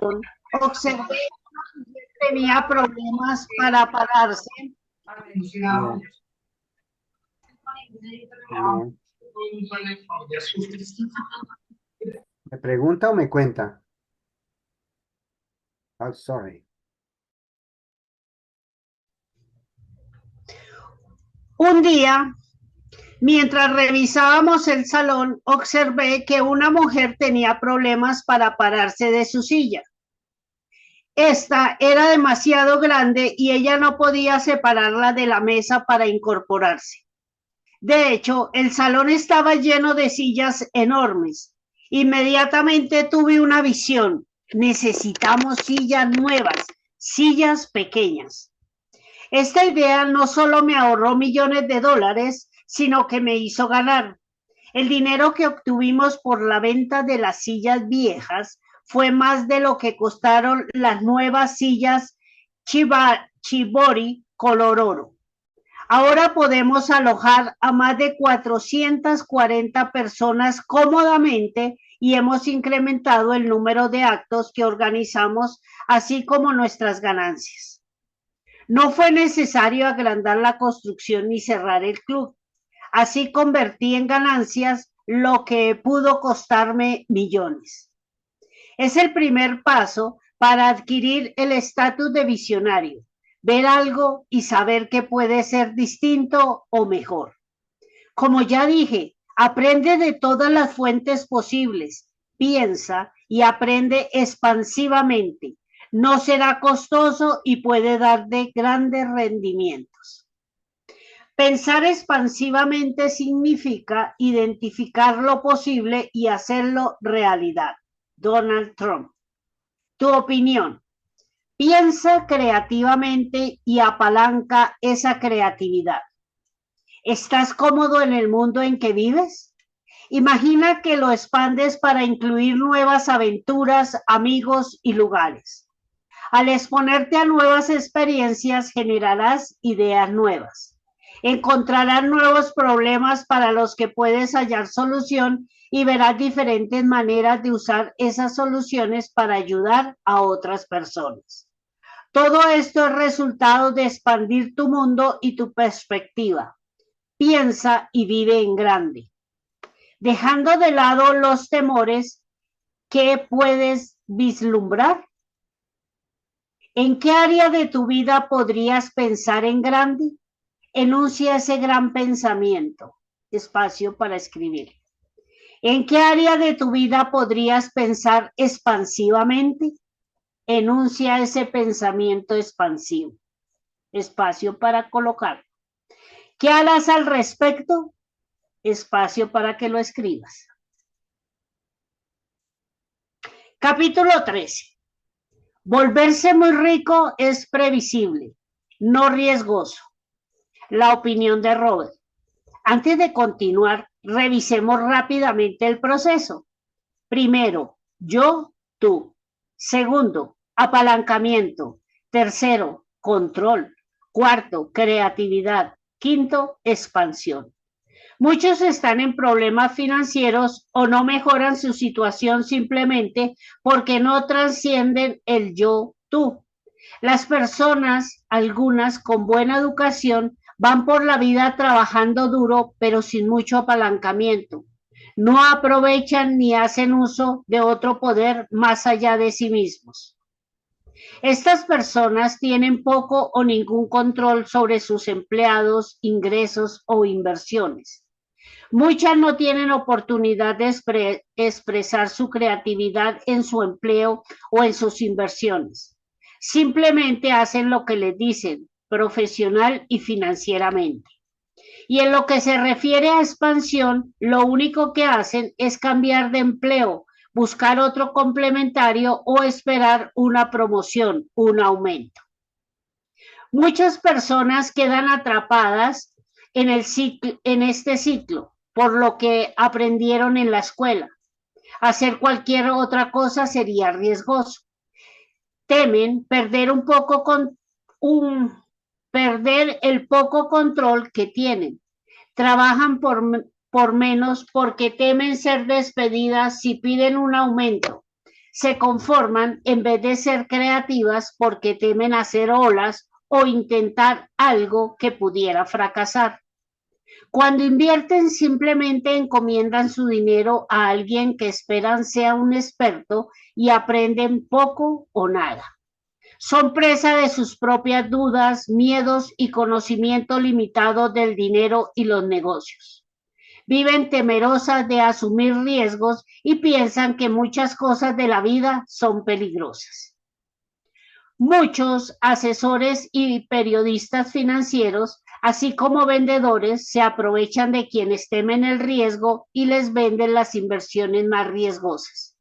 salón, observé que tenía problemas para pararse. Bien. Bien. ¿Me pregunta o me cuenta? Oh, sorry. Un día, mientras revisábamos el salón, observé que una mujer tenía problemas para pararse de su silla. Esta era demasiado grande y ella no podía separarla de la mesa para incorporarse. De hecho, el salón estaba lleno de sillas enormes. Inmediatamente tuve una visión. Necesitamos sillas nuevas, sillas pequeñas. Esta idea no solo me ahorró millones de dólares, sino que me hizo ganar. El dinero que obtuvimos por la venta de las sillas viejas fue más de lo que costaron las nuevas sillas Chibori color oro. Ahora podemos alojar a más de 440 personas cómodamente y hemos incrementado el número de actos que organizamos, así como nuestras ganancias. No fue necesario agrandar la construcción ni cerrar el club. Así convertí en ganancias lo que pudo costarme millones. Es el primer paso para adquirir el estatus de visionario, ver algo y saber que puede ser distinto o mejor. Como ya dije, aprende de todas las fuentes posibles, piensa y aprende expansivamente. No será costoso y puede darte grandes rendimientos. Pensar expansivamente significa identificar lo posible y hacerlo realidad. Donald Trump. Tu opinión. Piensa creativamente y apalanca esa creatividad. ¿Estás cómodo en el mundo en que vives? Imagina que lo expandes para incluir nuevas aventuras, amigos y lugares. Al exponerte a nuevas experiencias, generarás ideas nuevas. Encontrarás nuevos problemas para los que puedes hallar solución y verás diferentes maneras de usar esas soluciones para ayudar a otras personas. Todo esto es resultado de expandir tu mundo y tu perspectiva. Piensa y vive en grande. Dejando de lado los temores, ¿qué puedes vislumbrar? ¿En qué área de tu vida podrías pensar en grande? Enuncia ese gran pensamiento. Espacio para escribir. ¿En qué área de tu vida podrías pensar expansivamente? Enuncia ese pensamiento expansivo. Espacio para colocar. ¿Qué harás al respecto? Espacio para que lo escribas. Capítulo 13. Volverse muy rico es previsible, no riesgoso. La opinión de Robert. Antes de continuar, revisemos rápidamente el proceso. Primero, yo, tú. Segundo, apalancamiento. Tercero, control. Cuarto, creatividad. Quinto, expansión. Muchos están en problemas financieros o no mejoran su situación simplemente porque no trascienden el yo-tú. Las personas, algunas con buena educación, van por la vida trabajando duro pero sin mucho apalancamiento. No aprovechan ni hacen uso de otro poder más allá de sí mismos. Estas personas tienen poco o ningún control sobre sus empleados, ingresos o inversiones. Muchas no tienen oportunidad de expresar su creatividad en su empleo o en sus inversiones. Simplemente hacen lo que les dicen, profesional y financieramente. Y en lo que se refiere a expansión, lo único que hacen es cambiar de empleo, buscar otro complementario o esperar una promoción, un aumento. Muchas personas quedan atrapadas en este ciclo por lo que aprendieron en la escuela. Hacer cualquier otra cosa sería riesgoso. Temen perder perder el poco control que tienen. Trabajan por menos porque temen ser despedidas si piden un aumento. Se conforman en vez de ser creativas porque temen hacer olas o intentar algo que pudiera fracasar. Cuando invierten, simplemente encomiendan su dinero a alguien que esperan sea un experto y aprenden poco o nada. Son presa de sus propias dudas, miedos y conocimiento limitado del dinero y los negocios. Viven temerosas de asumir riesgos y piensan que muchas cosas de la vida son peligrosas. Muchos asesores y periodistas financieros, así como vendedores, se aprovechan de quienes temen el riesgo y les venden las inversiones más riesgosas.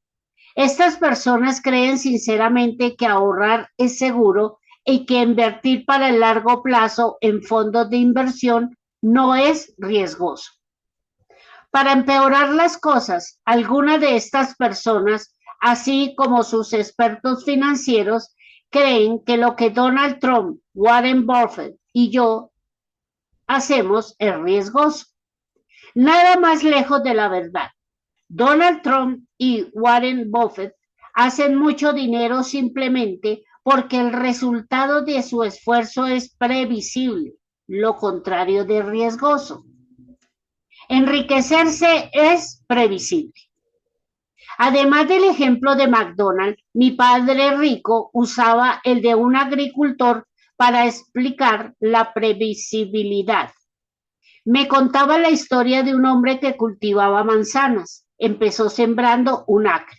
Estas personas creen sinceramente que ahorrar es seguro y que invertir para el largo plazo en fondos de inversión no es riesgoso. Para empeorar las cosas, algunas de estas personas, así como sus expertos financieros, creen que lo que Donald Trump, Warren Buffett y yo hacemos es riesgoso. Nada más lejos de la verdad. Donald Trump y Warren Buffett hacen mucho dinero simplemente porque el resultado de su esfuerzo es previsible, lo contrario de riesgoso. Enriquecerse es previsible. Además del ejemplo de McDonald's, mi padre rico usaba el de un agricultor para explicar la previsibilidad. Me contaba la historia de un hombre que cultivaba manzanas. Empezó sembrando un acre.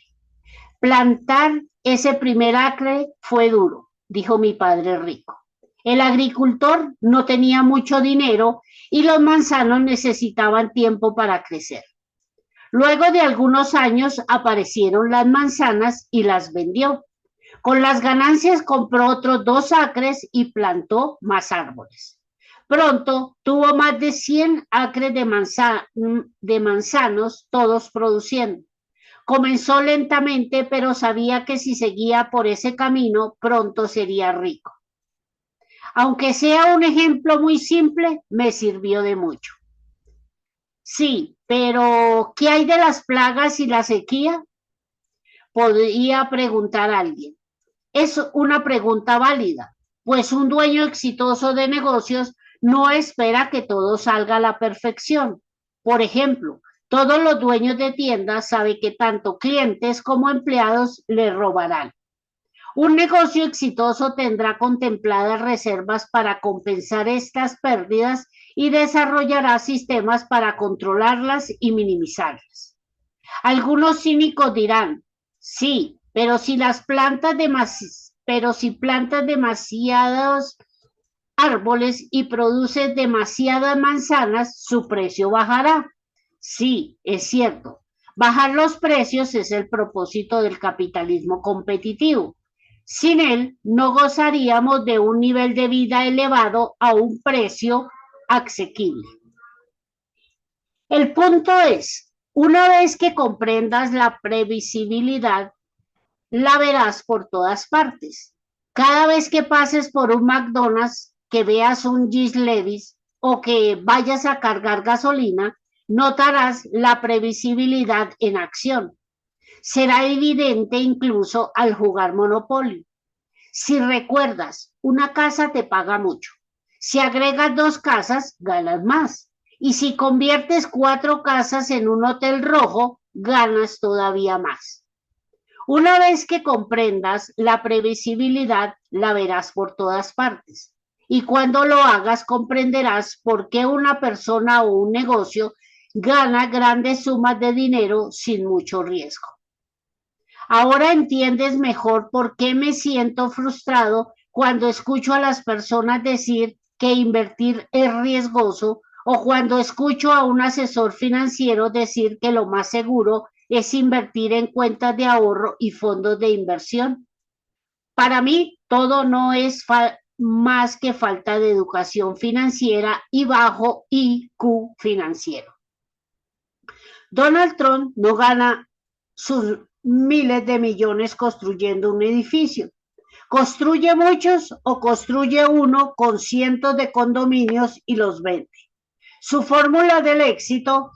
Plantar ese primer acre fue duro, dijo mi padre rico. El agricultor no tenía mucho dinero y los manzanos necesitaban tiempo para crecer. Luego de algunos años aparecieron las manzanas y las vendió. Con las ganancias compró otros 2 acres y plantó más árboles. Pronto tuvo más de 100 acres de manzanos, todos produciendo. Comenzó lentamente, pero sabía que si seguía por ese camino, pronto sería rico. Aunque sea un ejemplo muy simple, me sirvió de mucho. Sí, pero ¿qué hay de las plagas y la sequía? Podría preguntar alguien. Es una pregunta válida, pues un dueño exitoso de negocios no espera que todo salga a la perfección. Por ejemplo, todos los dueños de tiendas saben que tanto clientes como empleados le robarán. Un negocio exitoso tendrá contempladas reservas para compensar estas pérdidas y desarrollará sistemas para controlarlas y minimizarlas. Algunos cínicos dirán, sí, pero si plantas demasiados árboles y produces demasiadas manzanas, su precio bajará. Sí, es cierto. Bajar los precios es el propósito del capitalismo competitivo. Sin él, no gozaríamos de un nivel de vida elevado a un precio asequible. El punto es, una vez que comprendas la previsibilidad, la verás por todas partes. Cada vez que pases por un McDonald's, que veas un Gis Levis o que vayas a cargar gasolina, notarás la previsibilidad en acción. Será evidente incluso al jugar Monopoly. Si recuerdas, una casa te paga mucho. Si agregas 2 casas, ganas más. Y si conviertes 4 casas en un hotel rojo, ganas todavía más. Una vez que comprendas la previsibilidad, la verás por todas partes. Y cuando lo hagas, comprenderás por qué una persona o un negocio gana grandes sumas de dinero sin mucho riesgo. Ahora entiendes mejor por qué me siento frustrado cuando escucho a las personas decir que invertir es riesgoso o cuando escucho a un asesor financiero decir que lo más seguro es invertir en cuentas de ahorro y fondos de inversión. Para mí, todo no es más que falta de educación financiera y bajo IQ financiero. Donald Trump no gana sus miles de millones construyendo un edificio. Construye muchos o construye uno con cientos de condominios y los vende. Su fórmula del éxito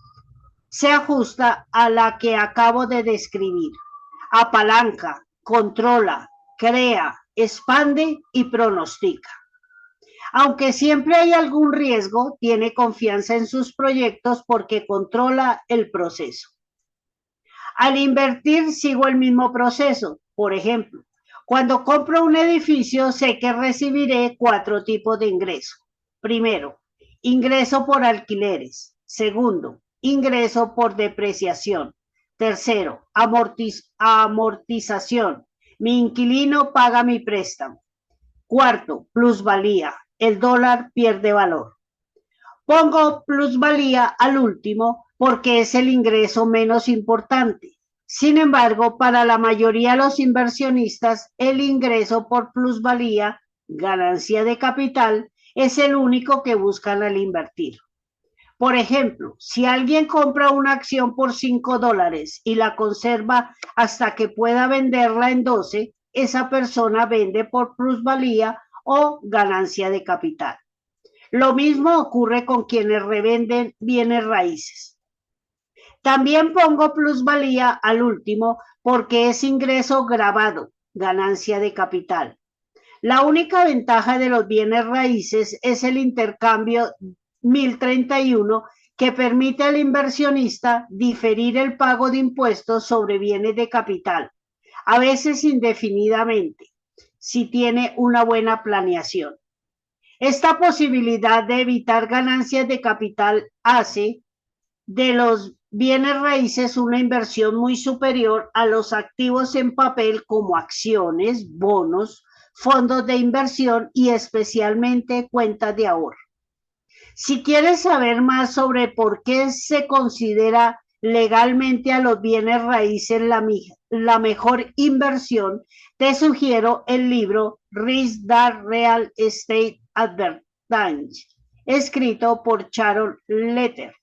se ajusta a la que acabo de describir. Apalanca, controla, crea, expande y pronostica. Aunque siempre hay algún riesgo, tiene confianza en sus proyectos porque controla el proceso. Al invertir sigo el mismo proceso. Por ejemplo, cuando compro un edificio sé que recibiré 4 tipos de ingreso. Primero, ingreso por alquileres. Segundo, ingreso por depreciación. Tercero, amortización. Mi inquilino paga mi préstamo. Cuarto, plusvalía. El dólar pierde valor. Pongo plusvalía al último porque es el ingreso menos importante. Sin embargo, para la mayoría de los inversionistas, el ingreso por plusvalía, ganancia de capital, es el único que buscan al invertir. Por ejemplo, si alguien compra una acción por $5 y la conserva hasta que pueda venderla en 12, esa persona vende por plusvalía o ganancia de capital. Lo mismo ocurre con quienes revenden bienes raíces. También pongo plusvalía al último porque es ingreso grabado, ganancia de capital. La única ventaja de los bienes raíces es el intercambio 1031 que permite al inversionista diferir el pago de impuestos sobre bienes de capital, a veces indefinidamente, si tiene una buena planeación. Esta posibilidad de evitar ganancias de capital hace de los bienes raíces una inversión muy superior a los activos en papel como acciones, bonos, fondos de inversión y especialmente cuentas de ahorro. Si quieres saber más sobre por qué se considera legalmente a los bienes raíces la mejor inversión, te sugiero el libro Rich Dad Real Estate Advantage, escrito por Sharon Letter,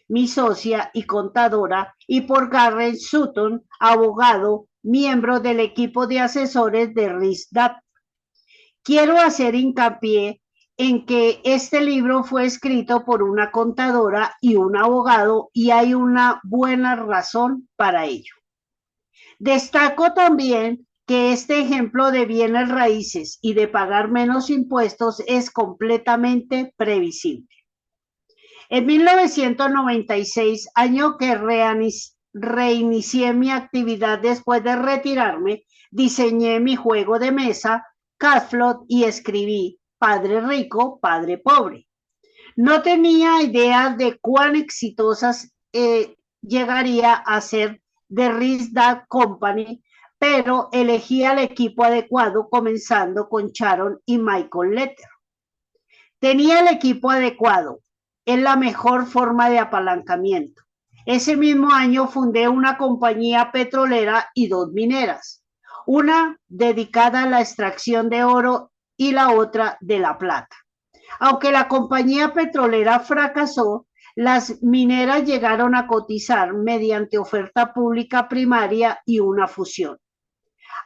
mi socia y contadora, y por Garrett Sutton, abogado, miembro del equipo de asesores de Rich Dad. Quiero hacer hincapié en que este libro fue escrito por una contadora y un abogado y hay una buena razón para ello. Destaco también que este ejemplo de bienes raíces y de pagar menos impuestos es completamente previsible. En 1996, año que reinicié mi actividad después de retirarme, diseñé mi juego de mesa, Cashflow, y escribí Padre Rico, Padre Pobre. No tenía idea de cuán exitosas llegaría a ser The Rich Dad Company, pero elegí al equipo adecuado comenzando con Sharon y Michael Letter. Tenía el equipo adecuado, es la mejor forma de apalancamiento. Ese mismo año fundé una compañía petrolera y 2 mineras, una dedicada a la extracción de oro y la otra de la plata. Aunque la compañía petrolera fracasó, las mineras llegaron a cotizar mediante oferta pública primaria y una fusión.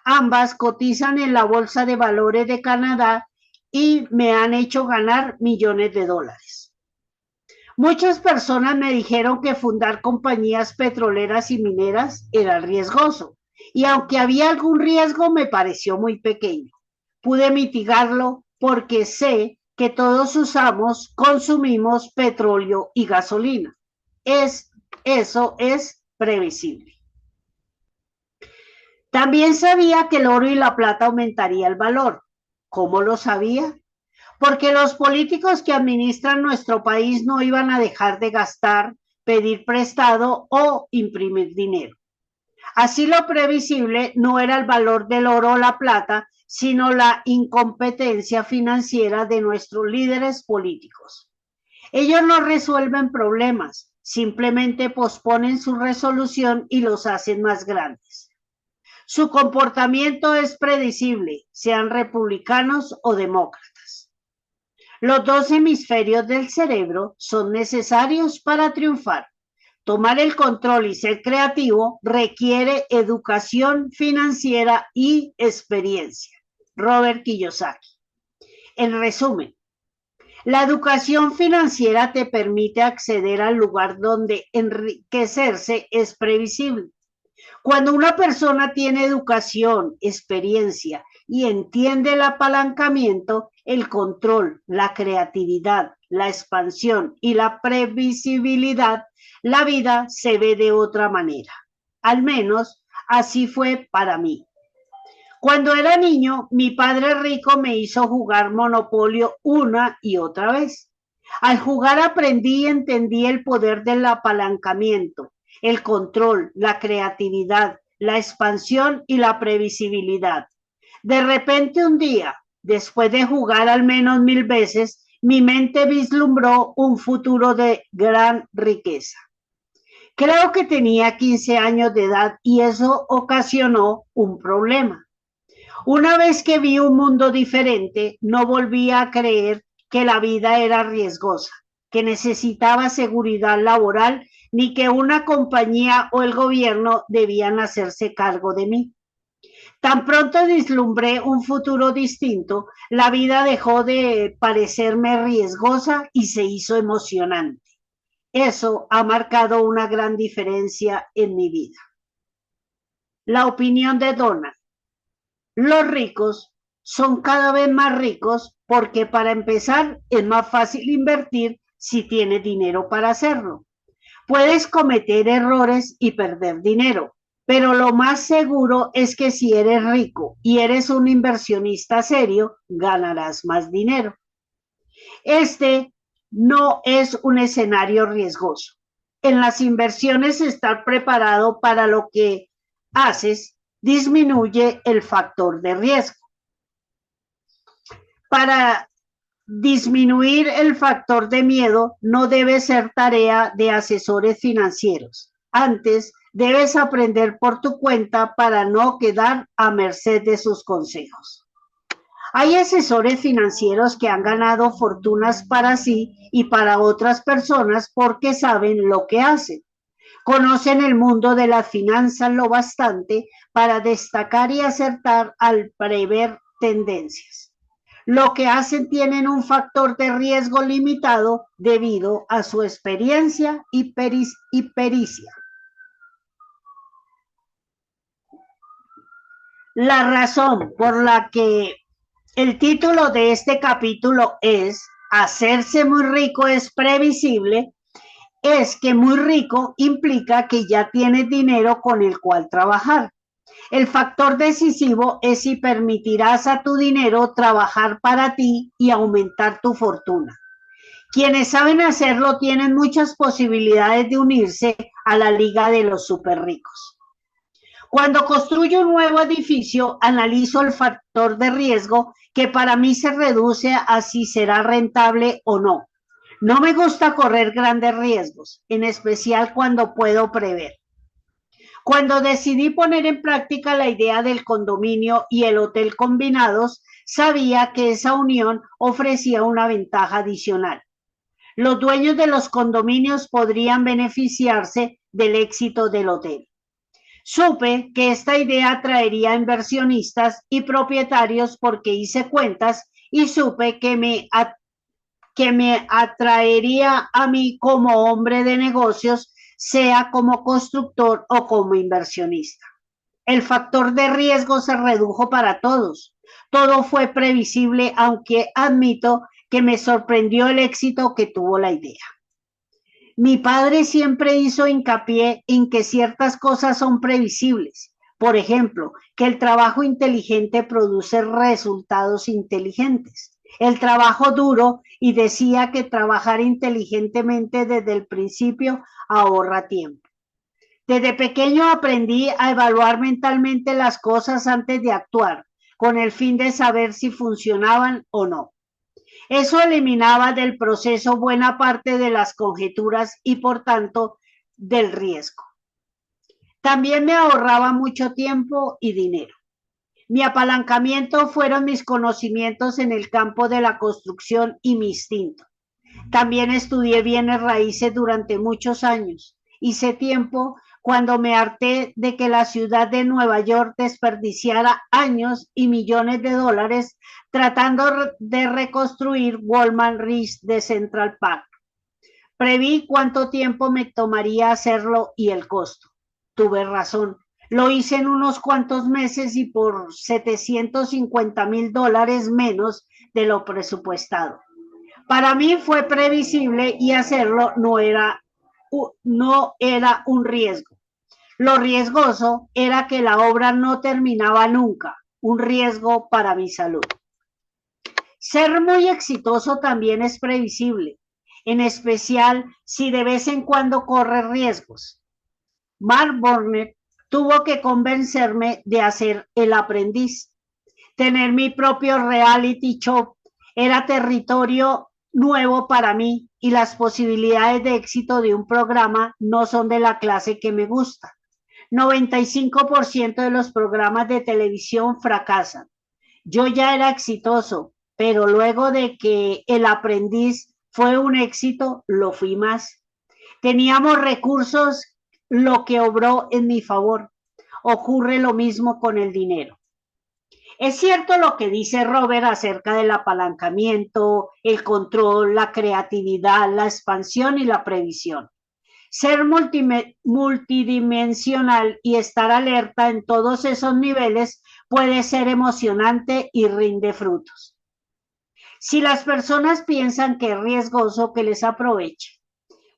Ambas cotizan en la Bolsa de Valores de Canadá y me han hecho ganar millones de dólares. Muchas personas me dijeron que fundar compañías petroleras y mineras era riesgoso, y aunque había algún riesgo me pareció muy pequeño. Pude mitigarlo porque sé que todos consumimos petróleo y gasolina. Eso es previsible. También sabía que el oro y la plata aumentaría el valor. ¿Cómo lo sabía? Porque los políticos que administran nuestro país no iban a dejar de gastar, pedir prestado o imprimir dinero. Así lo previsible no era el valor del oro o la plata, sino la incompetencia financiera de nuestros líderes políticos. Ellos no resuelven problemas, simplemente posponen su resolución y los hacen más grandes. Su comportamiento es predecible, sean republicanos o demócratas. Los 2 hemisferios del cerebro son necesarios para triunfar. Tomar el control y ser creativo requiere educación financiera y experiencia. Robert Kiyosaki. En resumen, la educación financiera te permite acceder al lugar donde enriquecerse es previsible. Cuando una persona tiene educación, experiencia y entiende el apalancamiento, el control, la creatividad, la expansión y la previsibilidad, la vida se ve de otra manera. Al menos así fue para mí. Cuando era niño, mi padre rico me hizo jugar Monopolio una y otra vez. Al jugar aprendí y entendí el poder del apalancamiento, el control, la creatividad, la expansión y la previsibilidad. De repente un día, después de jugar al menos 1000 veces, mi mente vislumbró un futuro de gran riqueza. Creo que tenía 15 años de edad y eso ocasionó un problema. Una vez que vi un mundo diferente, no volví a creer que la vida era riesgosa, que necesitaba seguridad laboral, ni que una compañía o el gobierno debían hacerse cargo de mí. Tan pronto vislumbré un futuro distinto, la vida dejó de parecerme riesgosa y se hizo emocionante. Eso ha marcado una gran diferencia en mi vida. La opinión de Donald. Los ricos son cada vez más ricos porque para empezar es más fácil invertir si tienes dinero para hacerlo. Puedes cometer errores y perder dinero, pero lo más seguro es que si eres rico y eres un inversionista serio, ganarás más dinero. Este no es un escenario riesgoso. En las inversiones, estar preparado para lo que haces disminuye el factor de riesgo. Para disminuir el factor de miedo no debe ser tarea de asesores financieros. Antes, debes aprender por tu cuenta para no quedar a merced de sus consejos. Hay asesores financieros que han ganado fortunas para sí y para otras personas porque saben lo que hacen. Conocen el mundo de las finanzas lo bastante para destacar y acertar al prever tendencias. Lo que hacen tienen un factor de riesgo limitado debido a su experiencia y pericia. La razón por la que el título de este capítulo es Hacerse muy rico es previsible, es que muy rico implica que ya tienes dinero con el cual trabajar. El factor decisivo es si permitirás a tu dinero trabajar para ti y aumentar tu fortuna. Quienes saben hacerlo tienen muchas posibilidades de unirse a la liga de los super ricos. Cuando construyo un nuevo edificio, analizo el factor de riesgo que para mí se reduce a si será rentable o no. No me gusta correr grandes riesgos, en especial cuando puedo prever. Cuando decidí poner en práctica la idea del condominio y el hotel combinados, sabía que esa unión ofrecía una ventaja adicional. Los dueños de los condominios podrían beneficiarse del éxito del hotel. Supe que esta idea traería inversionistas y propietarios porque hice cuentas y supe que me atraería a mí como hombre de negocios, sea como constructor o como inversionista. El factor de riesgo se redujo para todos. Todo fue previsible, aunque admito que me sorprendió el éxito que tuvo la idea. Mi padre siempre hizo hincapié en que ciertas cosas son previsibles. Por ejemplo, que el trabajo inteligente produce resultados inteligentes. El trabajo duro, y decía que trabajar inteligentemente desde el principio ahorra tiempo. Desde pequeño aprendí a evaluar mentalmente las cosas antes de actuar, con el fin de saber si funcionaban o no. Eso eliminaba del proceso buena parte de las conjeturas y, por tanto, del riesgo. También me ahorraba mucho tiempo y dinero. Mi apalancamiento fueron mis conocimientos en el campo de la construcción y mi instinto. También estudié bienes raíces durante muchos años. Hice tiempo cuando me harté de que la ciudad de Nueva York desperdiciara años y millones de dólares tratando de reconstruir Walnut Ridge de Central Park. Preví cuánto tiempo me tomaría hacerlo y el costo. Tuve razón. Lo hice en unos cuantos meses y por $750,000 menos de lo presupuestado. Para mí fue previsible y hacerlo no era un riesgo. Lo riesgoso era que la obra no terminaba nunca, un riesgo para mi salud. Ser muy exitoso también es previsible, en especial si de vez en cuando corre riesgos. Mark Burnett tuvo que convencerme de hacer El Aprendiz. Tener mi propio reality show era territorio nuevo para mí y las posibilidades de éxito de un programa no son de la clase que me gusta. 95% de los programas de televisión fracasan. Yo ya era exitoso, pero luego de que El Aprendiz fue un éxito, lo fui más. Teníamos recursos, lo que obró en mi favor. Ocurre lo mismo con el dinero. Es cierto lo que dice Robert acerca del apalancamiento, el control, la creatividad, la expansión y la previsión. Ser multidimensional y estar alerta en todos esos niveles puede ser emocionante y rinde frutos. Si las personas piensan que es riesgoso, que les aproveche.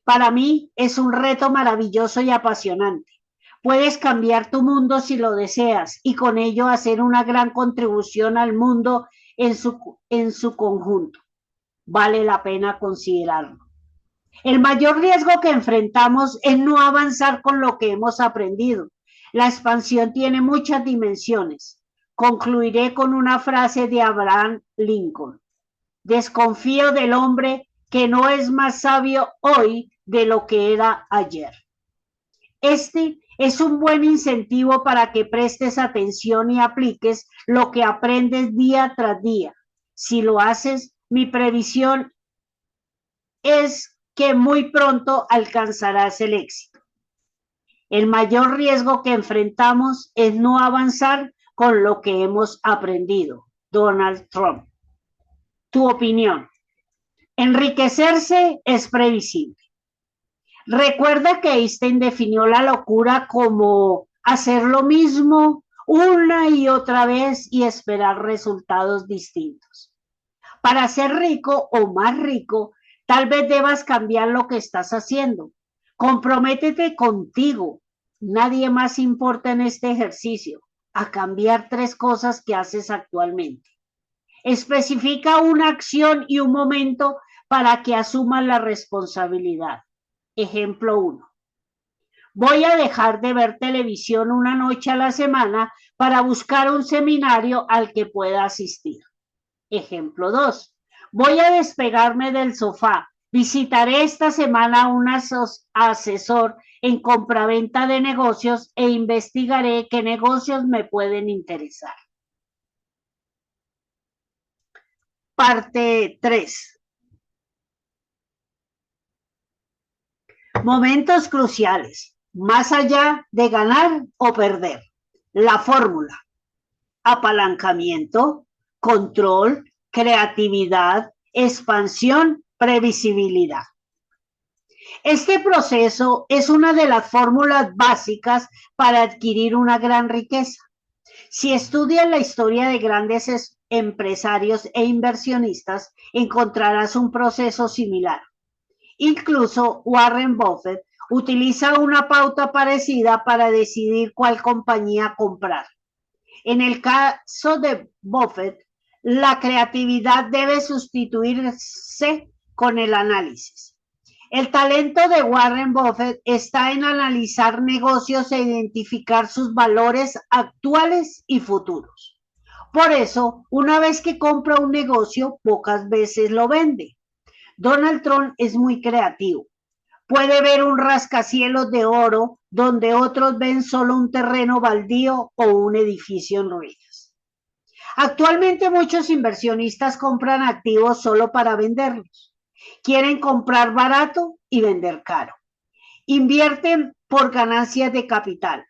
Para mí es un reto maravilloso y apasionante. Puedes cambiar tu mundo si lo deseas y con ello hacer una gran contribución al mundo en su conjunto. Vale la pena considerarlo. El mayor riesgo que enfrentamos es no avanzar con lo que hemos aprendido. La expansión tiene muchas dimensiones. Concluiré con una frase de Abraham Lincoln. Desconfío del hombre que no es más sabio hoy de lo que era ayer. Este es un buen incentivo para que prestes atención y apliques lo que aprendes día tras día. Si lo haces, mi previsión es que muy pronto alcanzarás el éxito. El mayor riesgo que enfrentamos es no avanzar con lo que hemos aprendido. Donald Trump. Tu opinión. Enriquecerse es previsible. Recuerda que Einstein definió la locura como hacer lo mismo una y otra vez y esperar resultados distintos. Para ser rico o más rico, tal vez debas cambiar lo que estás haciendo. Comprométete contigo. Nadie más importa en este ejercicio a cambiar 3 cosas que haces actualmente. Especifica una acción y un momento para que asumas la responsabilidad. Ejemplo 1. Voy a dejar de ver televisión una noche a la semana para buscar un seminario al que pueda asistir. Ejemplo 2. Voy a despegarme del sofá. Visitaré esta semana a un asesor en compraventa de negocios e investigaré qué negocios me pueden interesar. Parte 3. Momentos cruciales, más allá de ganar o perder. La fórmula: apalancamiento, control, creatividad, expansión, previsibilidad. Este proceso es una de las fórmulas básicas para adquirir una gran riqueza. Si estudias la historia de grandes empresarios e inversionistas, encontrarás un proceso similar. Incluso Warren Buffett utiliza una pauta parecida para decidir cuál compañía comprar. En el caso de Buffett, la creatividad debe sustituirse con el análisis. El talento de Warren Buffett está en analizar negocios e identificar sus valores actuales y futuros. Por eso, una vez que compra un negocio, pocas veces lo vende. Donald Trump es muy creativo. Puede ver un rascacielos de oro donde otros ven solo un terreno baldío o un edificio en ruinas. Actualmente muchos inversionistas compran activos solo para venderlos. Quieren comprar barato y vender caro. Invierten por ganancias de capital.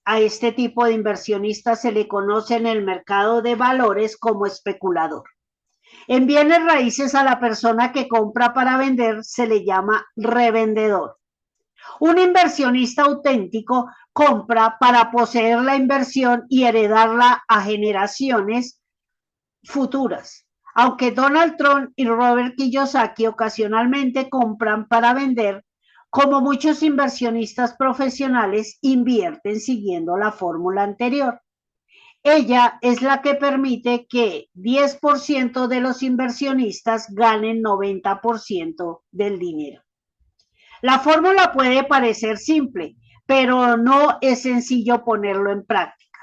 A este tipo de inversionistas se le conoce en el mercado de valores como especulador. En bienes raíces, a la persona que compra para vender se le llama revendedor. Un inversionista auténtico compra para poseer la inversión y heredarla a generaciones futuras. Aunque Donald Trump y Robert Kiyosaki ocasionalmente compran para vender, como muchos inversionistas profesionales invierten siguiendo la fórmula anterior. Ella es la que permite que 10% de los inversionistas ganen 90% del dinero. La fórmula puede parecer simple, pero no es sencillo ponerlo en práctica.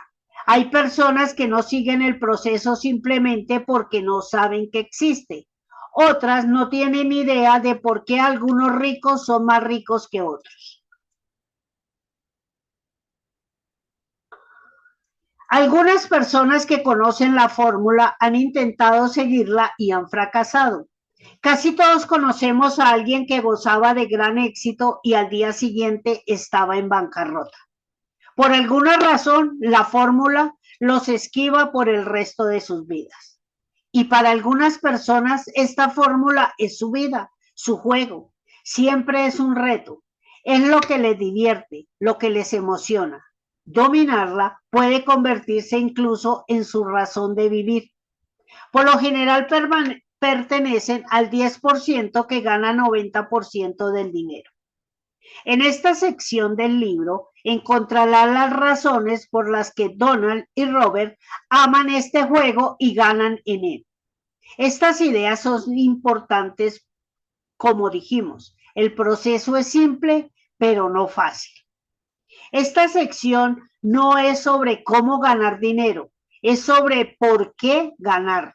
Hay personas que no siguen el proceso simplemente porque no saben que existe. Otras no tienen idea de por qué algunos ricos son más ricos que otros. Algunas personas que conocen la fórmula han intentado seguirla y han fracasado. Casi todos conocemos a alguien que gozaba de gran éxito y al día siguiente estaba en bancarrota. Por alguna razón, la fórmula los esquiva por el resto de sus vidas. Y para algunas personas, esta fórmula es su vida, su juego. Siempre es un reto. Es lo que les divierte, lo que les emociona. Dominarla puede convertirse incluso en su razón de vivir. Por lo general pertenecen al 10% que gana 90% del dinero. En esta sección del libro encontrarán las razones por las que Donald y Robert aman este juego y ganan en él. Estas ideas son importantes, como dijimos. El proceso es simple, pero no fácil. Esta sección no es sobre cómo ganar dinero, es sobre por qué ganar.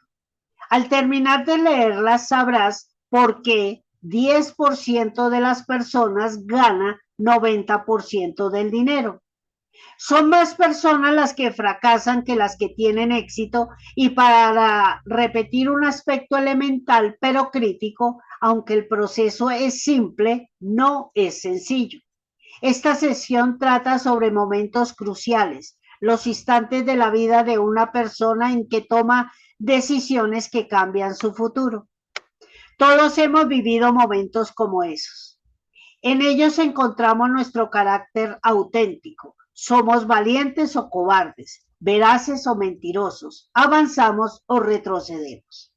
Al terminar de leerlas sabrás por qué 10% de las personas gana 90% del dinero. Son más personas las que fracasan que las que tienen éxito y para repetir un aspecto elemental pero crítico, aunque el proceso es simple, no es sencillo. Esta sesión trata sobre momentos cruciales, los instantes de la vida de una persona en que toma decisiones que cambian su futuro. Todos hemos vivido momentos como esos. En ellos encontramos nuestro carácter auténtico. Somos valientes o cobardes, veraces o mentirosos, avanzamos o retrocedemos.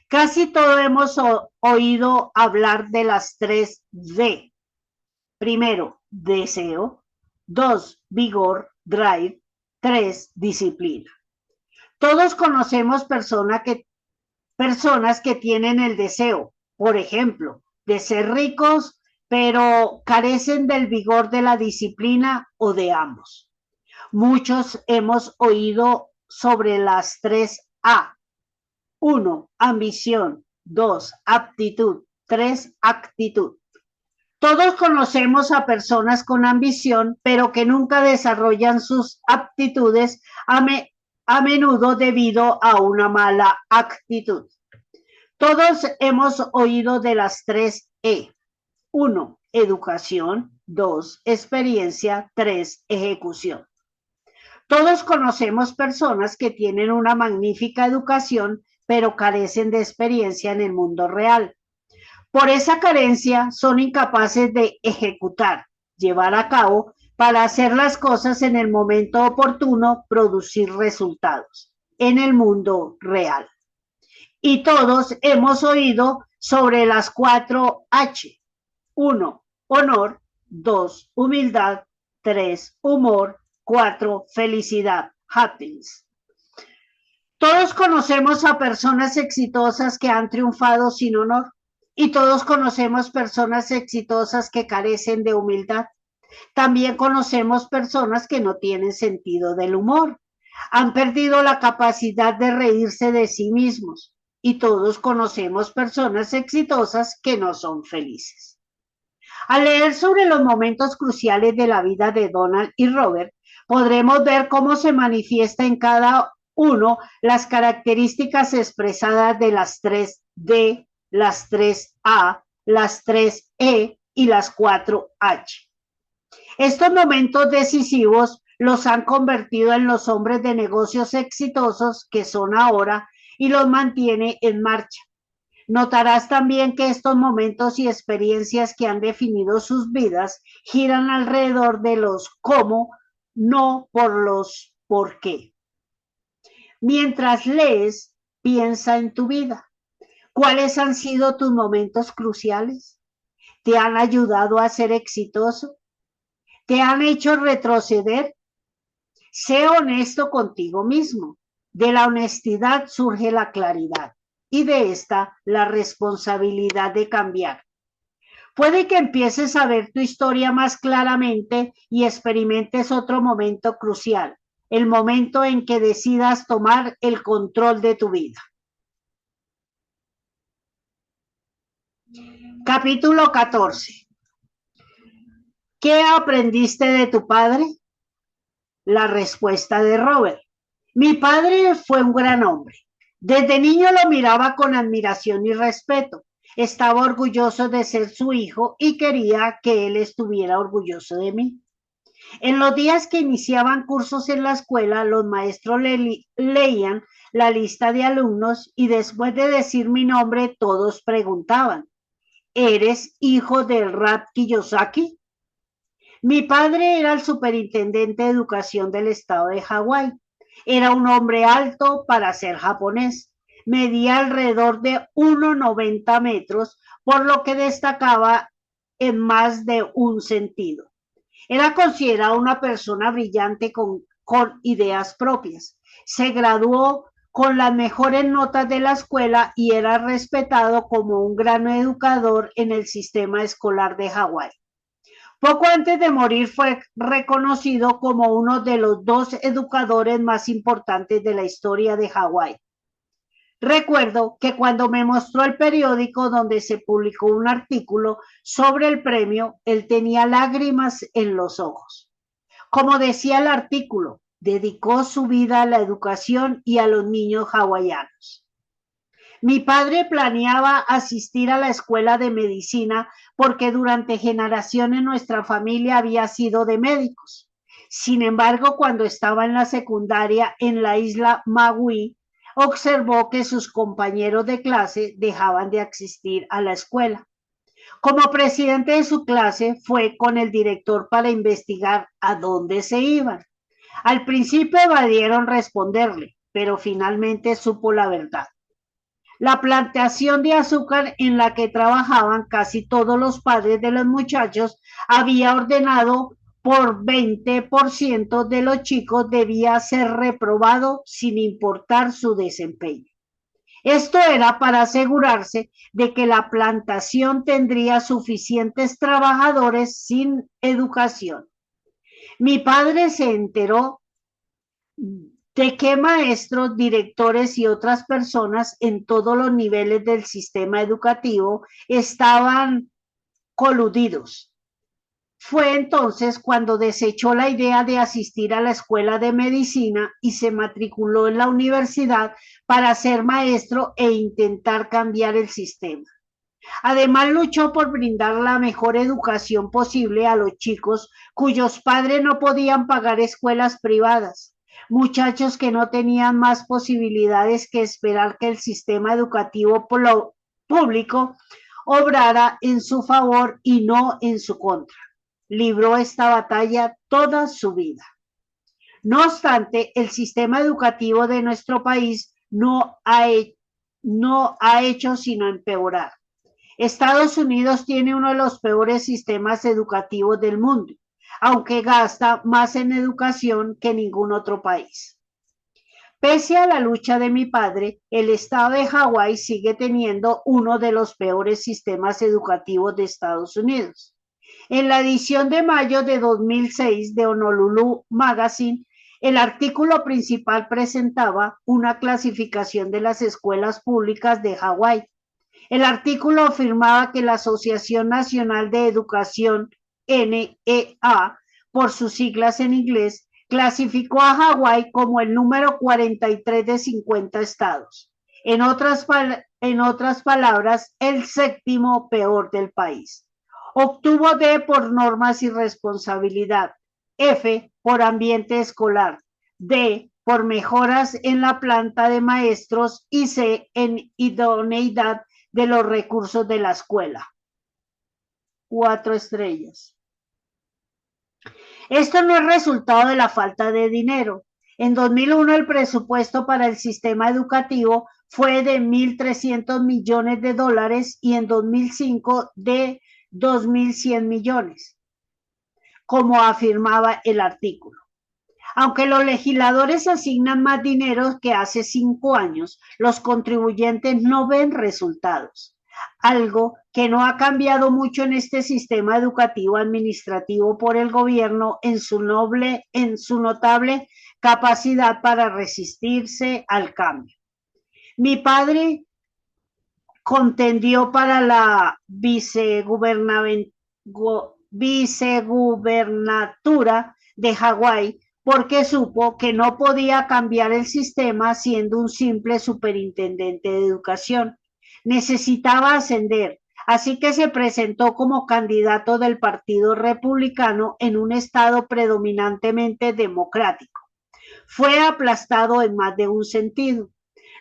Casi todos hemos oído hablar de las 3 D. Primero, deseo. 2, vigor, drive. 3, disciplina. Todos conocemos personas que tienen el deseo, por ejemplo, de ser ricos, pero carecen del vigor de la disciplina o de ambos. Muchos hemos oído sobre las 3 A. 1, ambición. 2, aptitud. 3, actitud. Todos conocemos a personas con ambición, pero que nunca desarrollan sus aptitudes a menudo debido a una mala actitud. Todos hemos oído de las 3 E. 1, educación. 2, experiencia. 3, ejecución. Todos conocemos personas que tienen una magnífica educación, pero carecen de experiencia en el mundo real. Por esa carencia son incapaces de ejecutar, llevar a cabo, para hacer las cosas en el momento oportuno, producir resultados en el mundo real. Y todos hemos oído sobre las 4 H. 1, honor. 2, humildad. 3, humor. 4, felicidad, happiness. Todos conocemos a personas exitosas que han triunfado sin honor. Y todos conocemos personas exitosas que carecen de humildad. También conocemos personas que no tienen sentido del humor. Han perdido la capacidad de reírse de sí mismos. Y todos conocemos personas exitosas que no son felices. Al leer sobre los momentos cruciales de la vida de Donald y Robert, podremos ver cómo se manifiesta en cada uno las características expresadas de las 3 D, las 3 A, las 3 E y las 4 H. Estos momentos decisivos los han convertido en los hombres de negocios exitosos que son ahora y los mantiene en marcha. Notarás también que estos momentos y experiencias que han definido sus vidas giran alrededor de los cómo no por los por qué. Mientras lees, piensa en tu vida. ¿Cuáles han sido tus momentos cruciales? ¿Te han ayudado a ser exitoso? ¿Te han hecho retroceder? Sé honesto contigo mismo. De la honestidad surge la claridad y de esta la responsabilidad de cambiar. Puede que empieces a ver tu historia más claramente y experimentes otro momento crucial, el momento en que decidas tomar el control de tu vida. Capítulo 14. ¿Qué aprendiste de tu padre? La respuesta de Robert. Mi padre fue un gran hombre. Desde niño lo miraba con admiración y respeto. Estaba orgulloso de ser su hijo y quería que él estuviera orgulloso de mí. En los días que iniciaban cursos en la escuela, los maestros leían la lista de alumnos y después de decir mi nombre, todos preguntaban, ¿eres hijo del Rat Kiyosaki? Mi padre era el superintendente de educación del estado de Hawái. Era un hombre alto para ser japonés. Medía alrededor de 1,90 metros, por lo que destacaba en más de un sentido. Era considerado una persona brillante con ideas propias. Se graduó con las mejores notas de la escuela y era respetado como un gran educador en el sistema escolar de Hawái. Poco antes de morir fue reconocido como uno de los 2 educadores más importantes de la historia de Hawái. Recuerdo que cuando me mostró el periódico donde se publicó un artículo sobre el premio, él tenía lágrimas en los ojos. Como decía el artículo, dedicó su vida a la educación y a los niños hawaianos. Mi padre planeaba asistir a la escuela de medicina porque durante generaciones nuestra familia había sido de médicos. Sin embargo, cuando estaba en la secundaria en la isla Maui, observó que sus compañeros de clase dejaban de asistir a la escuela. Como presidente de su clase, fue con el director para investigar a dónde se iban. Al principio evadieron responderle, pero finalmente supo la verdad. La plantación de azúcar en la que trabajaban casi todos los padres de los muchachos había ordenado por 20% de los chicos debía ser reprobado sin importar su desempeño. Esto era para asegurarse de que la plantación tendría suficientes trabajadores sin educación. Mi padre se enteró de que maestros, directores y otras personas en todos los niveles del sistema educativo estaban coludidos. Fue entonces cuando desechó la idea de asistir a la escuela de medicina y se matriculó en la universidad para ser maestro e intentar cambiar el sistema. Además, luchó por brindar la mejor educación posible a los chicos cuyos padres no podían pagar escuelas privadas, muchachos que no tenían más posibilidades que esperar que el sistema educativo público obrara en su favor y no en su contra. Libró esta batalla toda su vida. No obstante, el sistema educativo de nuestro país no ha hecho sino empeorar. Estados Unidos tiene uno de los peores sistemas educativos del mundo, aunque gasta más en educación que ningún otro país. Pese a la lucha de mi padre, el estado de Hawái sigue teniendo uno de los peores sistemas educativos de Estados Unidos. En la edición de mayo de 2006 de Honolulu Magazine, el artículo principal presentaba una clasificación de las escuelas públicas de Hawái. El artículo afirmaba que la Asociación Nacional de Educación, NEA, por sus siglas en inglés, clasificó a Hawái como el número 43 de 50 estados. En otras palabras, el 7º peor del país. Obtuvo D por normas y responsabilidad, F por ambiente escolar, D por mejoras en la planta de maestros y C en idoneidad de los recursos de la escuela. 4 estrellas. Esto no es resultado de la falta de dinero. En 2001 el presupuesto para el sistema educativo fue de 1.300 millones de dólares y en 2005 de 2.100 millones, como afirmaba el artículo. Aunque los legisladores asignan más dinero que hace 5 años, los contribuyentes no ven resultados, algo que no ha cambiado mucho en este sistema educativo administrativo por el gobierno en su notable capacidad para resistirse al cambio. Mi padre contendió para la vicegubernatura de Hawái porque supo que no podía cambiar el sistema siendo un simple superintendente de educación. Necesitaba ascender, así que se presentó como candidato del Partido Republicano en un estado predominantemente democrático. Fue aplastado en más de un sentido.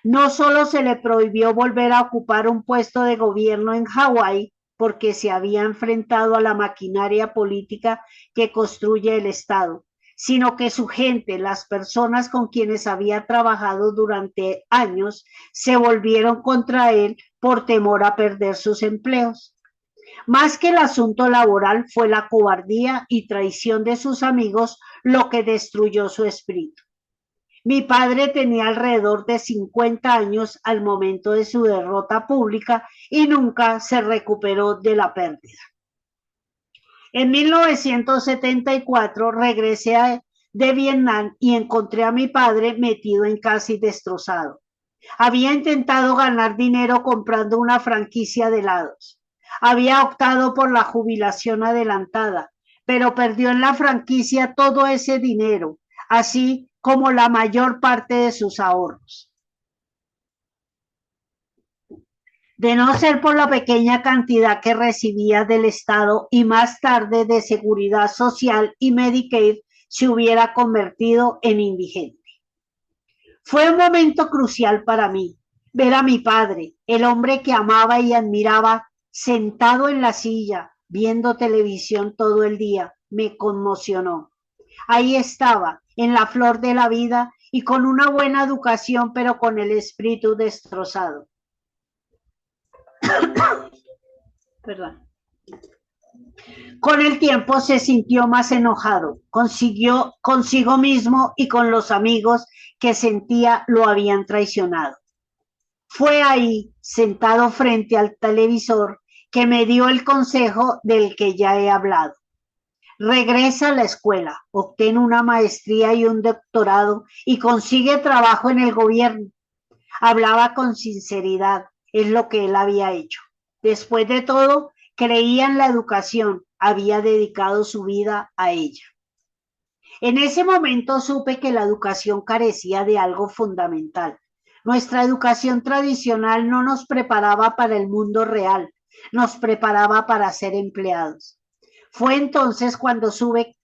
No solo se le prohibió volver a ocupar un puesto de gobierno en Hawái, porque se había enfrentado a la maquinaria política que construye el Estado, sino que su gente, las personas con quienes había trabajado durante años, se volvieron contra él por temor a perder sus empleos. Más que el asunto laboral, fue la cobardía y traición de sus amigos lo que destruyó su espíritu. Mi padre tenía alrededor de 50 años al momento de su derrota pública y nunca se recuperó de la pérdida. En 1974 regresé de Vietnam y encontré a mi padre metido en casa y destrozado. Había intentado ganar dinero comprando una franquicia de helados. Había optado por la jubilación adelantada, pero perdió en la franquicia todo ese dinero, así como la mayor parte de sus ahorros. De no ser por la pequeña cantidad que recibía del Estado y más tarde de Seguridad Social y Medicaid, se hubiera convertido en indigente. Fue un momento crucial para mí, ver a mi padre, el hombre que amaba y admiraba, sentado en la silla, viendo televisión todo el día, me conmocionó. Ahí estaba, en la flor de la vida y con una buena educación, pero con el espíritu destrozado. Perdón. Con el tiempo se sintió más enojado, consigo mismo y con los amigos que sentía lo habían traicionado. Fue ahí, sentado frente al televisor, que me dio el consejo del que ya he hablado. Regresa a la escuela, obtén una maestría y un doctorado y consigue trabajo en el gobierno. Hablaba con sinceridad, es lo que él había hecho. Después de todo, creía en la educación, había dedicado su vida a ella. En ese momento supe que la educación carecía de algo fundamental. Nuestra educación tradicional no nos preparaba para el mundo real, nos preparaba para ser empleados. Fue entonces cuando supe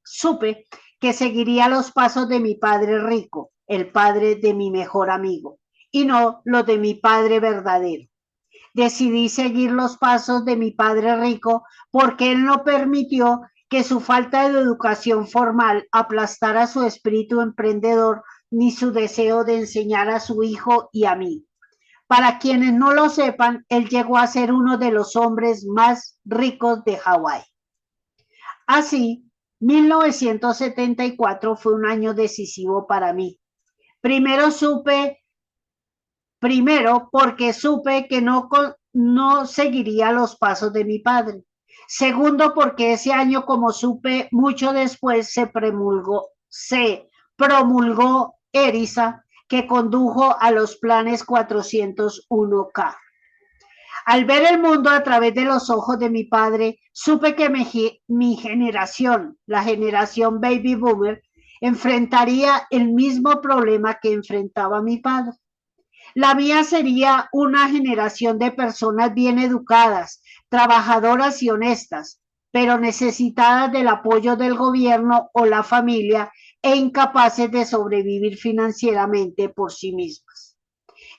que seguiría los pasos de mi padre rico, el padre de mi mejor amigo, y no los de mi padre verdadero. Decidí seguir los pasos de mi padre rico porque él no permitió que su falta de educación formal aplastara su espíritu emprendedor ni su deseo de enseñar a su hijo y a mí. Para quienes no lo sepan, él llegó a ser uno de los hombres más ricos de Hawái. Así, 1974 fue un año decisivo para mí. Primero porque supe que no seguiría los pasos de mi padre. Segundo, porque ese año, como supe mucho después, se promulgó ERISA, que condujo a los planes 401K. Al ver el mundo a través de los ojos de mi padre, supe que mi generación, la generación Baby Boomer, enfrentaría el mismo problema que enfrentaba mi padre. La mía sería una generación de personas bien educadas, trabajadoras y honestas, pero necesitadas del apoyo del gobierno o la familia e incapaces de sobrevivir financieramente por sí mismas.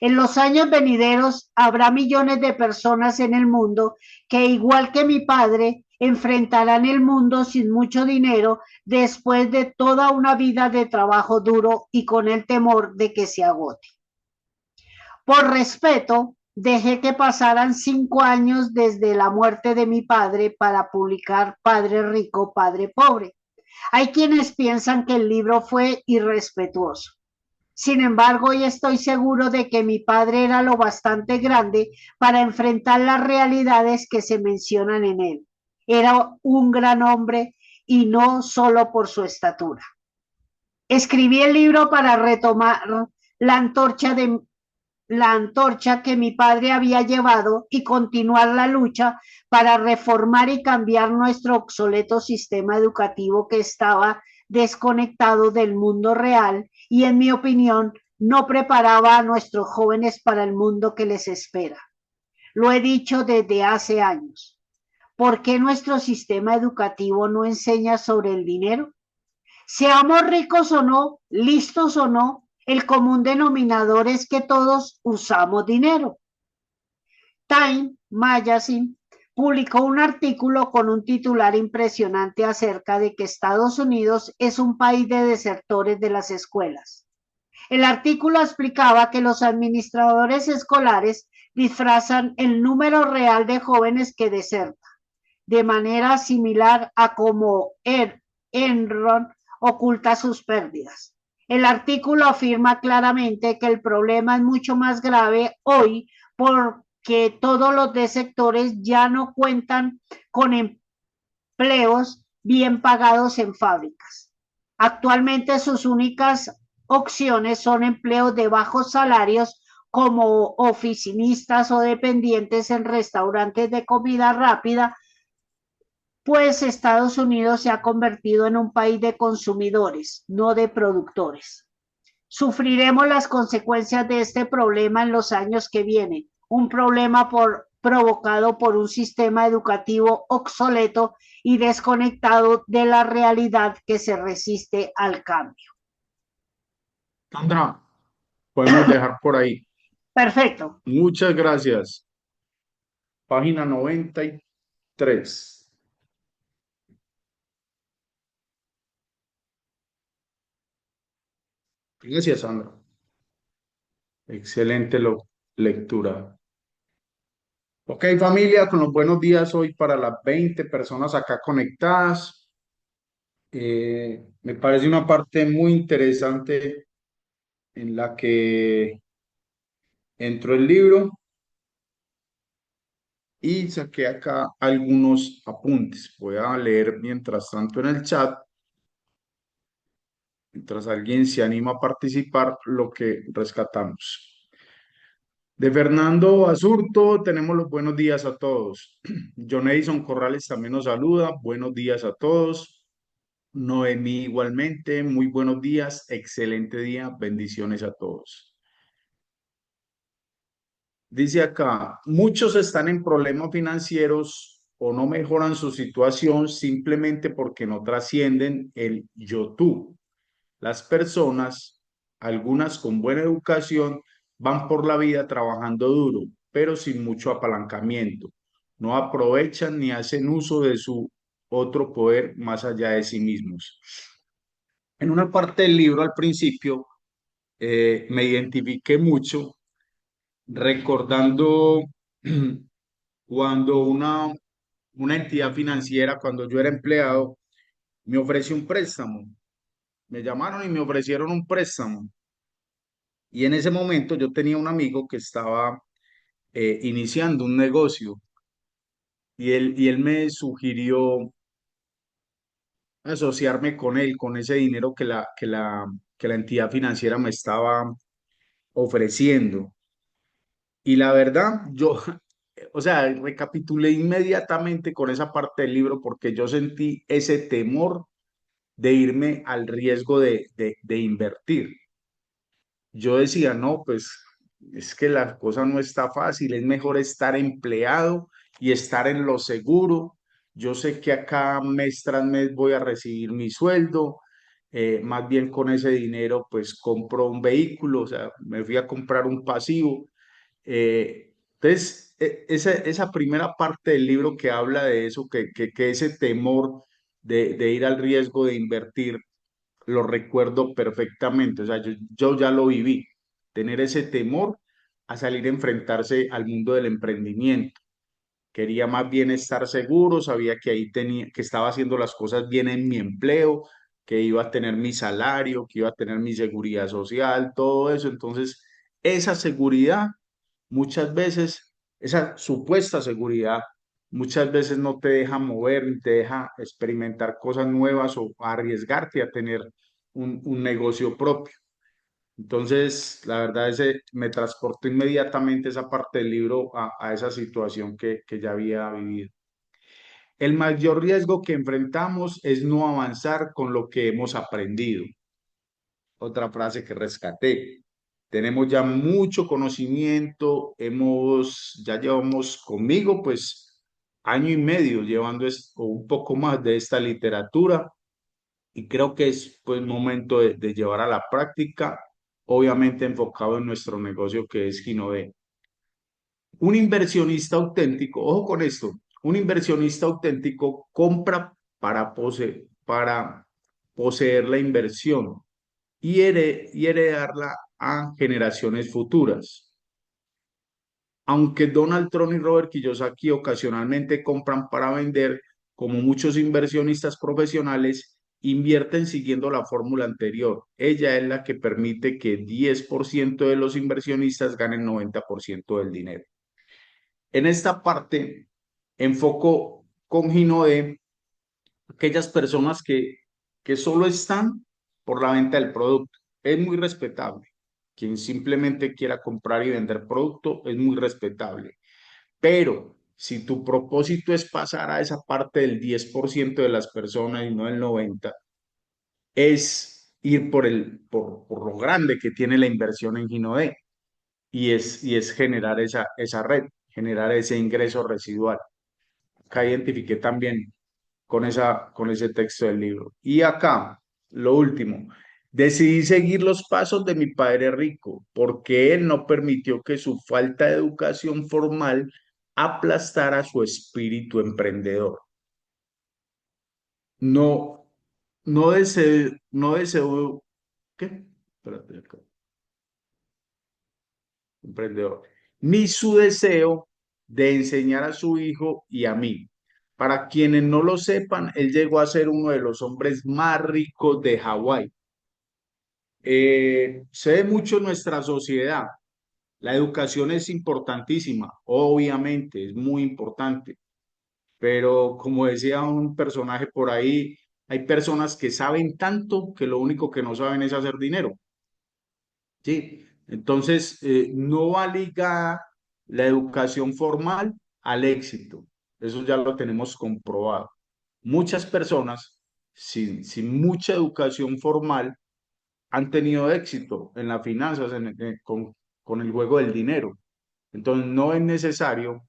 En los años venideros habrá millones de personas en el mundo que, igual que mi padre, enfrentarán el mundo sin mucho dinero después de toda una vida de trabajo duro y con el temor de que se agote. Por respeto, dejé que pasaran 5 años desde la muerte de mi padre para publicar Padre Rico, Padre Pobre. Hay quienes piensan que el libro fue irrespetuoso. Sin embargo, hoy estoy seguro de que mi padre era lo bastante grande para enfrentar las realidades que se mencionan en él. Era un gran hombre y no solo por su estatura. Escribí el libro para retomar la antorcha de la antorcha que mi padre había llevado y continuar la lucha para reformar y cambiar nuestro obsoleto sistema educativo que estaba desconectado del mundo real y, en mi opinión, no preparaba a nuestros jóvenes para el mundo que les espera. Lo he dicho desde hace años. ¿Por qué nuestro sistema educativo no enseña sobre el dinero? Seamos ricos o no, listos o no, el común denominador es que todos usamos dinero. Time Magazine publicó un artículo con un titular impresionante acerca de que Estados Unidos es un país de desertores de las escuelas. El artículo explicaba que los administradores escolares disfrazan el número real de jóvenes que desertan, de manera similar a como Enron oculta sus pérdidas. El artículo afirma claramente que el problema es mucho más grave hoy porque todos los de sectores ya no cuentan con empleos bien pagados en fábricas. Actualmente sus únicas opciones son empleos de bajos salarios como oficinistas o dependientes en restaurantes de comida rápida, pues Estados Unidos se ha convertido en un país de consumidores, no de productores. Sufriremos las consecuencias de este problema en los años que vienen, un problema provocado por un sistema educativo obsoleto y desconectado de la realidad que se resiste al cambio. Sandra, podemos dejar por ahí. Perfecto. Muchas gracias. Página 93. Gracias, Sandra. Excelente lectura. Ok, familia, con los buenos días hoy para las 20 personas acá conectadas. Me parece una parte muy interesante en la que entró el libro y saqué acá algunos apuntes. Voy a leer mientras tanto en el chat, mientras alguien se anima a participar, lo que rescatamos. De Fernando Basurto, tenemos los buenos días a todos. John Edison Corrales también nos saluda. Buenos días a todos. Noemí igualmente, muy buenos días. Excelente día. Bendiciones a todos. Dice acá, muchos están en problemas financieros o no mejoran su situación simplemente porque no trascienden el yo-tú. Las personas, algunas con buena educación, van por la vida trabajando duro, pero sin mucho apalancamiento. No aprovechan ni hacen uso de su otro poder más allá de sí mismos. En una parte del libro al principio me identifiqué mucho recordando cuando una entidad financiera, cuando yo era empleado, me ofreció un préstamo. Me llamaron y me ofrecieron un préstamo. Y en ese momento yo tenía un amigo que estaba iniciando un negocio y él me sugirió asociarme con él, con ese dinero que la entidad financiera me estaba ofreciendo. Y la verdad, yo, o sea, recapitulé inmediatamente con esa parte del libro porque yo sentí ese temor de irme al riesgo de invertir. Yo decía, no, pues es que la cosa no está fácil, es mejor estar empleado y estar en lo seguro. Yo sé que acá mes tras mes voy a recibir mi sueldo, más bien con ese dinero pues compro un vehículo, o sea, me fui a comprar un pasivo. Entonces, esa primera parte del libro que habla de eso, que ese temor de ir al riesgo de invertir, lo recuerdo perfectamente. O sea, yo ya lo viví, tener ese temor a salir a enfrentarse al mundo del emprendimiento. Quería más bien estar seguro, sabía que ahí tenía, que estaba haciendo las cosas bien en mi empleo, que iba a tener mi salario, que iba a tener mi seguridad social, todo eso. Entonces, esa seguridad muchas veces, esa supuesta seguridad, muchas veces no te deja mover, ni te deja experimentar cosas nuevas o arriesgarte a tener un negocio propio. Entonces, la verdad, me transportó inmediatamente esa parte del libro a esa situación que ya había vivido. El mayor riesgo que enfrentamos es no avanzar con lo que hemos aprendido. Otra frase que rescaté. Tenemos ya mucho conocimiento, ya llevamos conmigo pues año y medio llevando o un poco más de esta literatura y creo que es pues momento de llevar a la práctica, obviamente enfocado en nuestro negocio que es Ginode. Un inversionista auténtico, ojo con esto, un inversionista auténtico compra para poseer la inversión y heredarla a generaciones futuras. Aunque Donald Trump y Robert Kiyosaki ocasionalmente compran para vender, como muchos inversionistas profesionales, invierten siguiendo la fórmula anterior. Ella es la que permite que 10% de los inversionistas ganen 90% del dinero. En esta parte, enfoco con Gino de aquellas personas que solo están por la venta del producto. Es muy respetable. Quien simplemente quiera comprar y vender producto es muy respetable. Pero si tu propósito es pasar a esa parte del 10% de las personas y no el 90%, es ir por lo grande que tiene la inversión en Ginodé y es generar esa red, generar ese ingreso residual. Acá identifiqué también con ese texto del libro. Y acá, lo último, decidí seguir los pasos de mi padre rico, porque él no permitió que su falta de educación formal aplastara su espíritu emprendedor. No, no deseo, ¿qué? Espérate, acá, emprendedor, ni su deseo de enseñar a su hijo y a mí. Para quienes no lo sepan, él llegó a ser uno de los hombres más ricos de Hawái. Se ve mucho en nuestra sociedad. La educación es importantísima, obviamente, es muy importante, pero como decía un personaje por ahí, hay personas que saben tanto que lo único que no saben es hacer dinero. Sí, entonces no va ligada la educación formal al éxito. Eso ya lo tenemos comprobado. Muchas personas sin mucha educación formal han tenido éxito en las finanzas, con el juego del dinero. Entonces no es necesario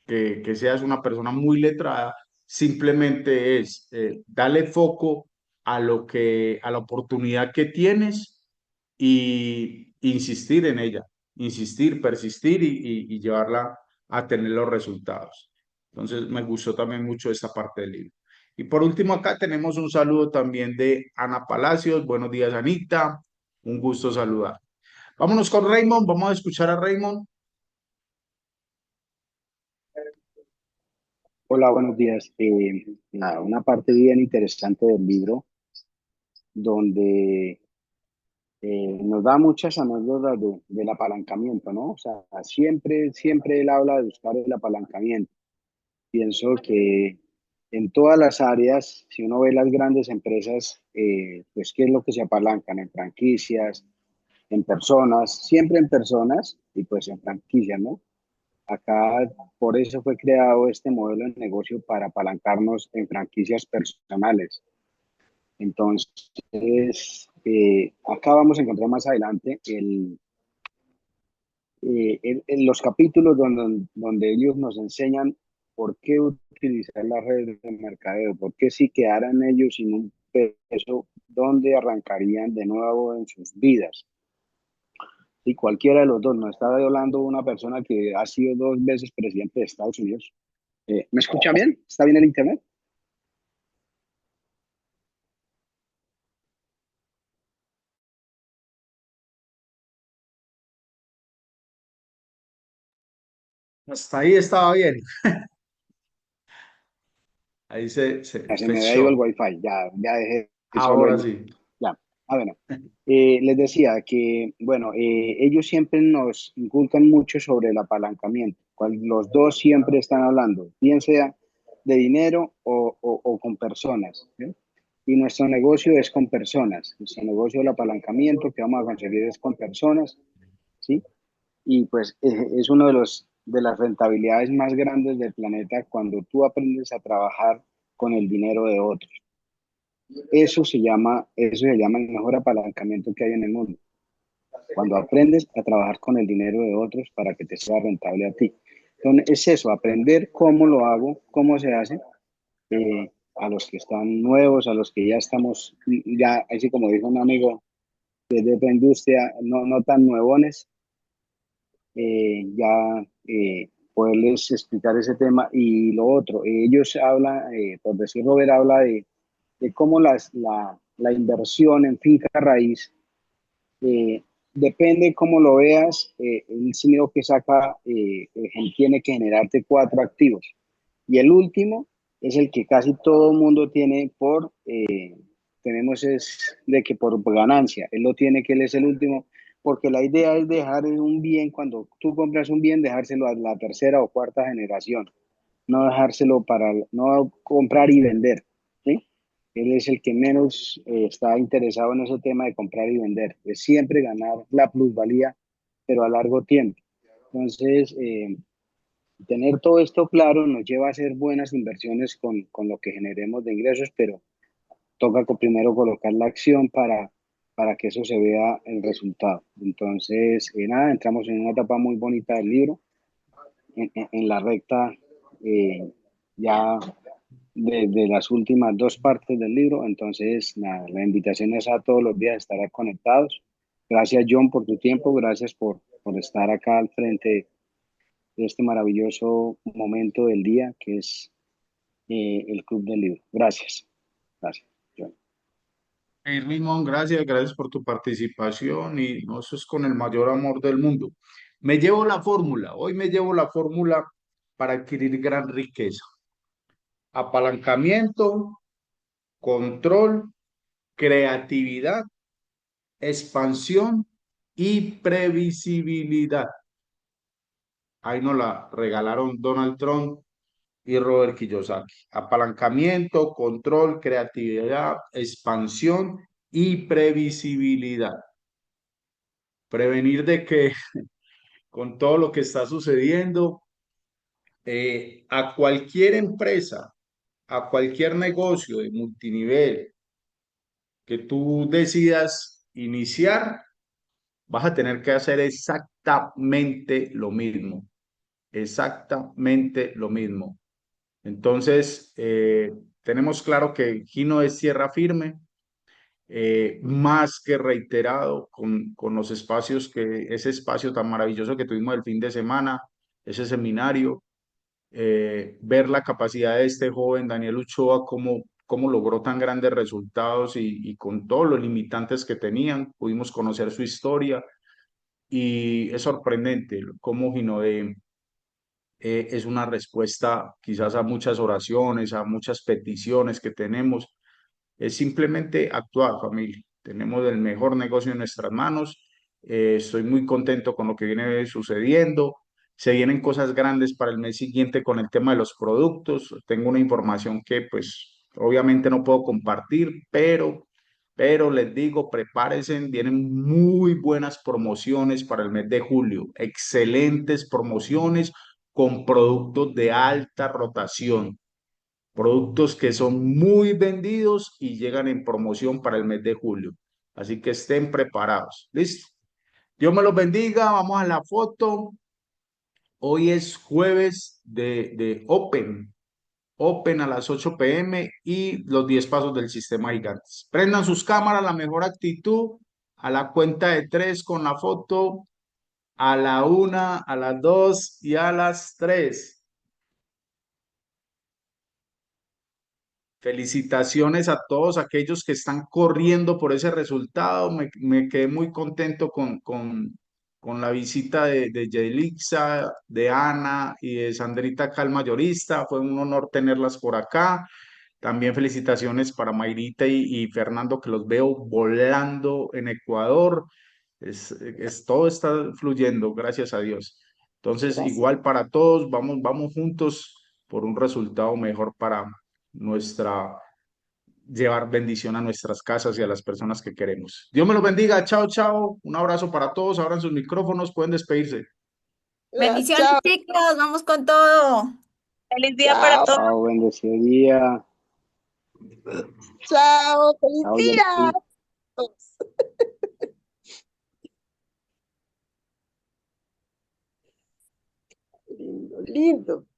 que seas una persona muy letrada, simplemente es darle foco a la oportunidad que tienes y insistir en ella, insistir, persistir y llevarla a tener los resultados. Entonces me gustó también mucho esta parte del libro. Y por último, acá tenemos un saludo también de Ana Palacios. Buenos días, Anita. Un gusto saludar. Vámonos con Raymond. Vamos a escuchar a Raymond. Hola, buenos días. Nada, una parte bien interesante del libro donde nos da muchas anécdotas del apalancamiento, ¿no? O sea, siempre él habla de buscar el apalancamiento. Pienso que en todas las áreas, si uno ve las grandes empresas, pues ¿qué es lo que se apalancan? En franquicias, en personas, siempre en personas y pues en franquicias, ¿no? Acá por eso fue creado este modelo de negocio para apalancarnos en franquicias personales. Entonces, acá vamos a encontrar más adelante los capítulos donde ellos nos enseñan por qué utilizar las redes de mercadeo, por qué si quedaran ellos sin un peso, dónde arrancarían de nuevo en sus vidas. ¿sí? Cualquiera de los dos. No estaba hablando de una persona que ha sido 2 veces presidente de Estados Unidos. ¿Me escucha bien? ¿Está bien el internet? Hasta ahí estaba bien. Ahí Ya se me había ido el fechó. wifi, ya dejé solo Ahora sí. ya. Bueno, les decía que, bueno, ellos siempre nos inculcan mucho sobre el apalancamiento, los dos siempre están hablando, bien sea de dinero o con personas, ¿sí? Y nuestro negocio es con personas, nuestro negocio del apalancamiento que vamos a conseguir es con personas, ¿sí? Y pues es uno de de las rentabilidades más grandes del planeta cuando tú aprendes a trabajar con el dinero de otros. Eso se llama el mejor apalancamiento que hay en el mundo. Cuando aprendes a trabajar con el dinero de otros para que te sea rentable a ti. Entonces, es eso, aprender cómo lo hago, cómo se hace, a los que están nuevos, a los que ya estamos, ya, así como dijo un amigo de esta industria, no tan nuevones, ya poderles explicar ese tema. Y lo otro, ellos hablan, por decir Robert, habla de cómo la inversión en finca raíz, eh, depende cómo lo veas, el dinero que saca tiene que generarte 4 activos. Y el último es el que casi todo el mundo tiene tenemos es de que por ganancia, él lo tiene que él es el último, porque la idea es dejar un bien, cuando tú compras un bien, dejárselo a la tercera o cuarta generación, no dejárselo no comprar y vender, ¿sí? Él es el que menos está interesado en ese tema de comprar y vender, es siempre ganar la plusvalía, pero a largo tiempo. Entonces, tener todo esto claro nos lleva a hacer buenas inversiones con lo que generemos de ingresos, pero toca primero colocar la acción para que eso se vea el resultado. Entonces, nada, entramos en una etapa muy bonita del libro, en la recta ya de las últimas 2 partes del libro. Entonces, nada, la invitación es a todos los días estar conectados. Gracias, John, por tu tiempo. Gracias por estar acá al frente de este maravilloso momento del día que es el Club del Libro. Gracias. Gracias, John. Rimón, gracias por tu participación y no, eso es con el mayor amor del mundo. Hoy me llevo la fórmula para adquirir gran riqueza. Apalancamiento, control, creatividad, expansión y previsibilidad. Ahí nos la regalaron Donald Trump y Robert Kiyosaki. Apalancamiento, control, creatividad, expansión y previsibilidad. Prevenir de que con todo lo que está sucediendo, a cualquier empresa, a cualquier negocio de multinivel que tú decidas iniciar, vas a tener que hacer exactamente lo mismo, exactamente lo mismo. Entonces, tenemos claro que Gino es tierra firme, más que reiterado con los espacios ese espacio tan maravilloso que tuvimos el fin de semana, ese seminario, ver la capacidad de este joven Daniel Ochoa, cómo logró tan grandes resultados y con todos los limitantes que tenían, pudimos conocer su historia y es sorprendente cómo Ginode es una respuesta quizás a muchas oraciones, a muchas peticiones que tenemos. Es simplemente actuar, familia. Tenemos el mejor negocio en nuestras manos. Estoy muy contento con lo que viene sucediendo. Se vienen cosas grandes para el mes siguiente con el tema de los productos. Tengo una información que pues obviamente no puedo compartir, pero les digo, prepárense, vienen muy buenas promociones para el mes de julio. Excelentes promociones con productos de alta rotación, productos que son muy vendidos y llegan en promoción para el mes de julio. Así que estén preparados. ¿Listo? Dios me los bendiga. Vamos a la foto. Hoy es jueves de Open. Open a las 8 p.m. y los 10 pasos del sistema gigantes. Prendan sus cámaras, la mejor actitud. A la cuenta de 3 con la foto. a la 1, a las 2 y a las 3. Felicitaciones a todos aquellos que están corriendo por ese resultado. Me quedé muy contento con la visita de Yelixa, de Ana y de Sandrita Cal Mayorista. Fue un honor tenerlas por acá. También felicitaciones para Mayrita y Fernando, que los veo volando en Ecuador. Todo está fluyendo, gracias a Dios. Entonces, Gracias. igual para todos, vamos juntos por un resultado mejor para nuestra, llevar bendición a nuestras casas y a las personas que queremos. Dios me los bendiga. Chao, chao. Un abrazo para todos. Abran sus micrófonos, pueden despedirse. Bendiciones, Chao, chicos, vamos con todo. Feliz día para chao, todos. Chao, bendecido día. chao, feliz Chao, día. Yelitza. Lindo, lindo.